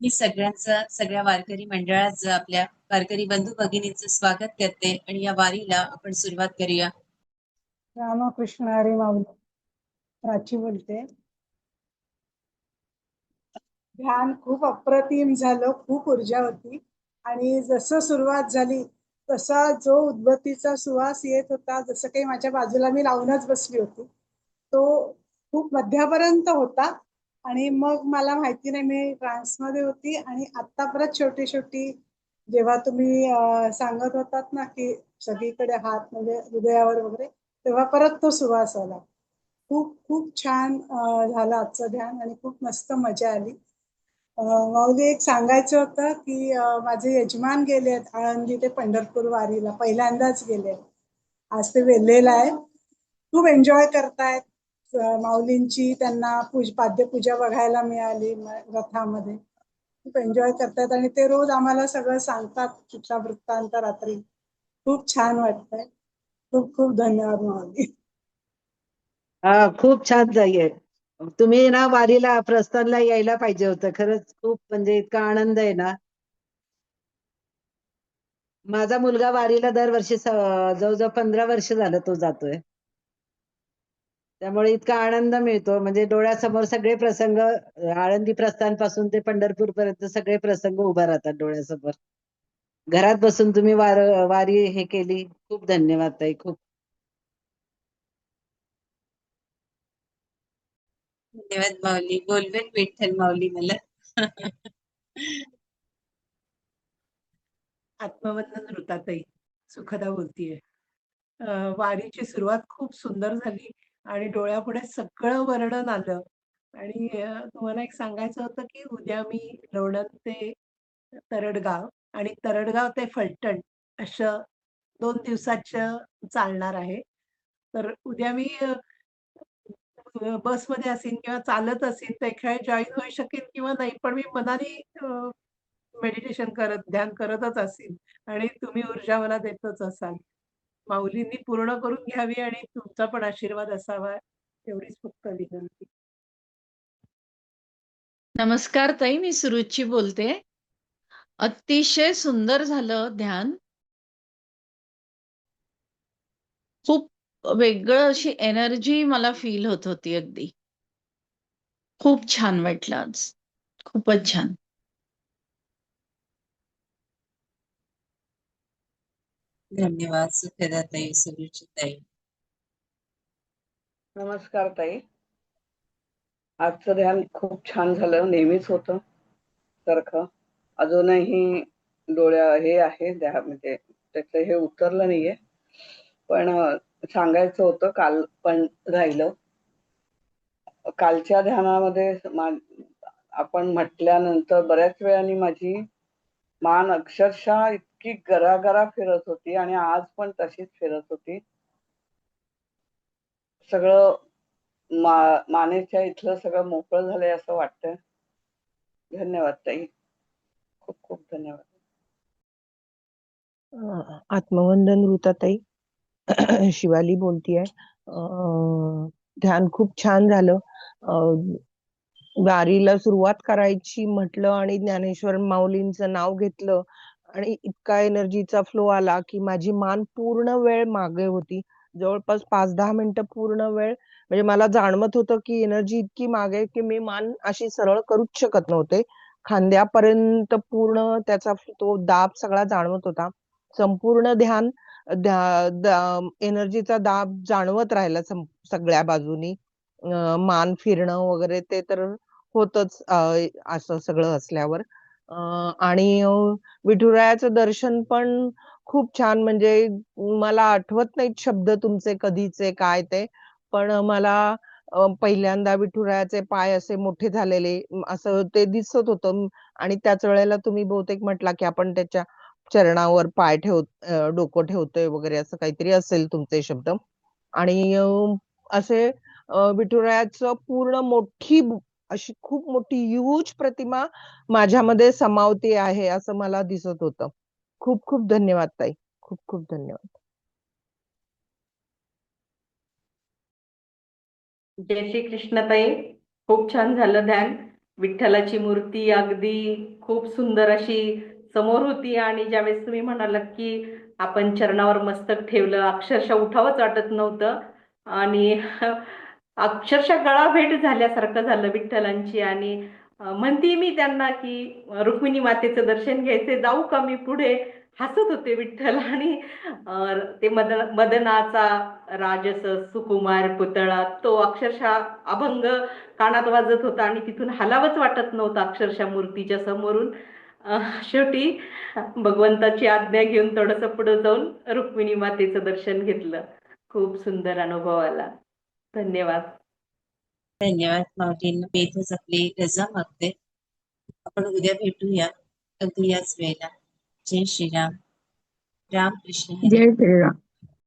मी सगळ्या वारकरी मंडळाचं आपल्या वारकरी बंधू भगिनींचं स्वागत करते आणि या वारीला आपण सुरुवात करूया. रामकृष्ण हरी माऊली. प्राची बोलते. ध्यान खूप अप्रतिम झालं, खूप ऊर्जा होती आणि जसं सुरुवात झाली तसा जो उदबत्तीचा सुवास येत होता, जसं काही माझ्या बाजूला मी लावूनच बसली होती, तो खूप मध्यापर्यंत होता. आणि मग मला माहिती नाही, मी ट्रान्समध्ये होती आणि आत्ता परत शेवटी शेवटी जेव्हा तुम्ही सांगत होतात ना की सगळीकडे हात म्हणजे हृदयावर वगैरे, तेव्हा परत तो सुवास आला. खूप खूप छान झालं आजचं ध्यान आणि खूप मस्त मजा आली. माऊली, एक सांगायचं होतं की माझे यजमान गेलेत आळंदी ते पंढरपूर वारीला, पहिल्यांदाच गेले. आज ते वेल्हेला आहे. खूप एन्जॉय करतायत. माऊलींची त्यांना पाद्यपूजा बघायला मिळाली रथामध्ये. खूप एन्जॉय करतायत आणि ते रोज आम्हाला सगळं सांगतात, तिथला वृत्तांत रात्री. खूप छान वाटतंय. खूप खूप धन्यवाद माऊली. खूप छान जाईये. तुम्ही ना वारीला प्रस्थानला यायला पाहिजे होतं. खरंच खूप म्हणजे इतका आनंद आहे ना. माझा मुलगा वारीला दरवर्षी जवळजवळ 15 वर्ष झालं तो जातोय. त्यामुळे इतका आनंद मिळतो, म्हणजे डोळ्यासमोर सगळे प्रसंग, आळंदी प्रस्थान पासून ते पंढरपूर पर्यंत सगळे प्रसंग उभा राहतात डोळ्यासमोर. घरात बसून तुम्ही वारी हे केली. खूप धन्यवाद ताई. खूप धन्यवाद माऊली. बोलवेल विठ्ठल माऊली मला. आत्मवंदन ऋताताई, सुखदा बोलतीये. वारीची सुरुवात खूप सुंदर झाली आणि डोळ्यापुढे सगळं वर्णन आलं. आणि तुम्हाला एक सांगायचं होतं की उद्या मी लोणंद ते तरडगाव आणि तरडगाव ते फलटण असं 2 दिवसाचं चालणार आहे. तर उद्या मी बसमध्ये असेन किंवा चालत असेन, तर एखाद्या जॉईन होऊ शकेन किंवा नाही, पण मी मनाने मेडिटेशन करत, ध्यान करतच असेल आणि तुम्ही ऊर्जा मला देतच असाल. माऊलींनी पूर्ण करून घ्यावी आणि तुमचा पण आशीर्वाद असावा, एवढीच फक्त विनंती. नमस्कार ताई, मी सुरुची बोलते. अतिशय सुंदर झालं ध्यान. खूप वेगळं अशी एनर्जी मला फील होत होती. अगदी खूप छान वाटलं आज. खूपच छान. धन्यवाद सुखदा ताई, सुरुची ताई. नमस्कार ताई. आजचं ध्यान खूप छान झालं, नेहमीच होतं सारखं. अजूनही डोळ्या हे आहे म्हणजे त्याचं हे उतरलं नाहीये, पण सांगायचं होतं, काल पण राहिलं. कालच्या ध्यानामध्ये आपण म्हटल्यानंतर बऱ्याच वेळाने माझी मान अक्षरशः इतकी गरागरा फिरत होती आणि आज पण तशीच फिरत होती. सगळं मानेच्या इथलं सगळं मोकळं झालंय असं वाटतंय. धन्यवाद ताई. खूप खूप धन्यवाद. आत्मवंदन ऋताताई. शिवाली बोलतीये. ध्यान खूप छान झालं. वारीला सुरुवात करायची म्हटलं आणि ज्ञानेश्वर माऊलींचं नाव घेतलं आणि इतका एनर्जीचा फ्लो आला की माझी मान पूर्ण वेळ मागे होती. जवळपास 5-10 मिनिटं पूर्ण वेळ म्हणजे मला जाणवत होतं की एनर्जी इतकी मागे की मी मान अशी सरळ करूच शकत नव्हते. खांद्यापर्यंत पूर्ण त्याचा तो दाब सगळा जाणवत होता. संपूर्ण ध्यान एनर्जीचा दाब जाणवत राहिला सगळ्या बाजूनी. मान फिरणं वगैरे ते तर होतच असं सगळं असल्यावर. आणि विठुरायाचं दर्शन पण खूप छान, म्हणजे मला आठवत नाहीत शब्द तुमचे कधीचे काय ते, पण मला पहिल्यांदा विठुरायाचे पाय असे मोठे झालेले असं ते दिसत होतं. आणि त्याच वेळेला तुम्ही बहुतेक म्हटला की आपण त्याच्या चरणावर पाय डोकं ठेवतोय वगैरे, असं काहीतरी असेल तुमचे शब्द. आणि असे विठुरायाचं पूर्ण मोठी अशी खूप मोठी ह्यूज प्रतिमा माझ्यामध्ये समावती आहे असं मला दिसत होतं. खूप खूप धन्यवाद ताई. खूप खूप धन्यवाद. जय श्री कृष्ण ताई. खूप छान झालं ध्यान. विठ्ठलाची मूर्ती अगदी खूप सुंदर अशी समोर होती आणि ज्यावेळेस तुम्ही म्हणालात की आपण चरणावर मस्तक ठेवलं, अक्षरशः उठावंच वाटत नव्हतं आणि अक्षरशः गळाभेट झाल्यासारखं झालं विठ्ठलांची. आणि म्हणते मी त्यांना की रुक्मिणी मातेचं दर्शन घ्यायचे, जाऊ का मी पुढे? हसत होते विठ्ठल. आणि ते मदनाचा राजस सुकुमार पुतळा तो अक्षरशः अभंग कानात वाजत होता आणि तिथून हलावंच वाटत नव्हतं अक्षरशः मूर्तीच्या समोरून. शेवटी भगवंताची आज्ञा घेऊन थोडंसं पुढे जाऊन रुक्मिणी मातेचं दर्शन घेतलं. खूप सुंदर अनुभव आला. धन्यवाद. धन्यवाद माऊलींना. मी इथेच आपली रजा मागते. आपण उद्या भेटूया अगदी याच वेळेला. जय श्रीराम. रामकृष्ण हरी. जय श्रीराम.